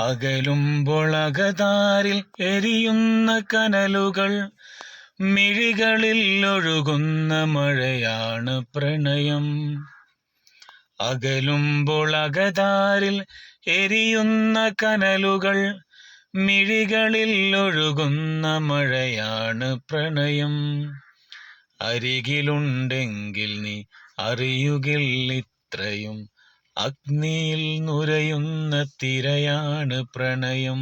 അകലുമ്പോൾ അകതാരിൽ എരിയുന്ന കനലുകൾ, മിഴികളിൽ ഒഴുകുന്ന മഴയാണ് പ്രണയം. അകലുമ്പോൾ അകതാരിൽ എരിയുന്ന കനലുകൾ, മിഴികളിൽ ഒഴുകുന്ന മഴയാണ് പ്രണയം. അരികിലുണ്ടെങ്കിൽ നീ അറിയുകിൽ ഇത്രയും, അഗ്നിയിൽ നുരയുന്ന തിരയാണ് പ്രണയം.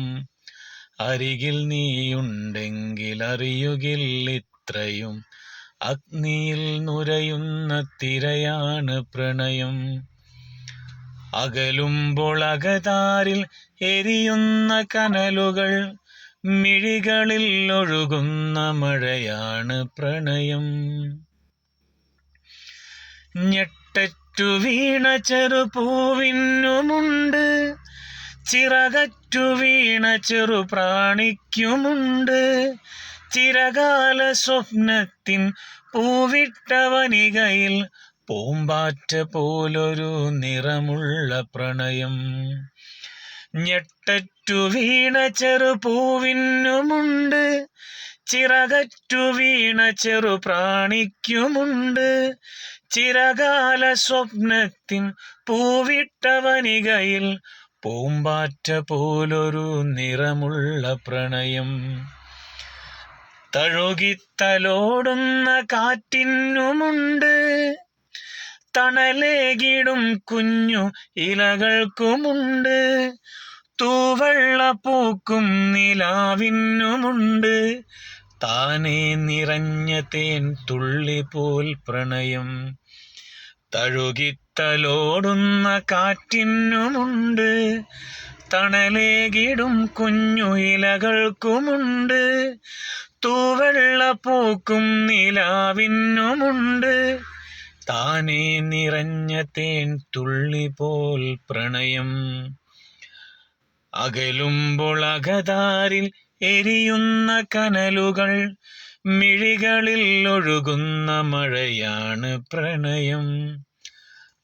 അരികിൽ നീയുണ്ടെങ്കിൽ അറിയുകിൽ ഇത്രയും, അഗ്നിയിൽ നുരയുന്ന തിരയാണ് പ്രണയം. അകലുമ്പോൾ അകതാരിൽ എരിയുന്ന കനലുകൾ, മിഴികളിൽ ഒഴുകുന്ന മഴയാണ് പ്രണയം. ഞെട്ടറ്റു വീണ ചെറുപൂവിനുമുണ്ട്, ചിറകറ്റു വീണ ചെറുപ്രാണിക്കുമുണ്ട്. ചിരകാല സ്വപ്നത്തിൻ പൂവിട്ട വനികയിൽ പൂമ്പാറ്റ പോലൊരു നിറമുള്ള പ്രണയം. ഞെട്ടറ്റു വീണ ചെറുപൂവിനുമുണ്ട്, ചിറകറ്റു വീണ ചെറുപ്രാണിക്കുമുണ്ട്. ചിരകാല സ്വപ്നത്തിൻ പൂവിട്ട വനികയിൽ പൂമ്പാറ്റ പോലൊരു നിറമുള്ള പ്രണയം. തഴുകിത്തലോടുന്ന കാറ്റിനുമുണ്ട്, തണലേകിടും കുഞ്ഞു ഇലകൾക്കുമുണ്ട്. തൂവെള്ള പൂക്കും നിലാവിനുമുണ്ട്, താനേ നിറഞ്ഞ തേൻ തുള്ളി പോൽ പ്രണയം. തഴുകിത്തലോടുന്ന കാറ്റിനുമുണ്ട്, തണലേകിടും കുഞ്ഞു ഇലകൾക്കുമുണ്ട്. തൂവെള്ള പൂക്കും നിലാവിനുമുണ്ട്, താനേ നിറഞ്ഞ തേൻ തുള്ളി പോൽ പ്രണയം. അകലുമ്പോൾ അകതാരിൽ എരിയുന്ന കനലുകൾ, മിഴികളിൽ ഒഴുകുന്ന മഴയാണ് പ്രണയം.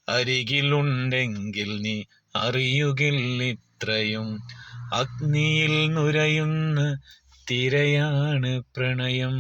അരികിലുണ്ടെങ്കിൽ നീ അറിയുകിൽ ഇത്രയും, അഗ്നിയിൽ നുരയുന്ന തിരയാണ് പ്രണയം.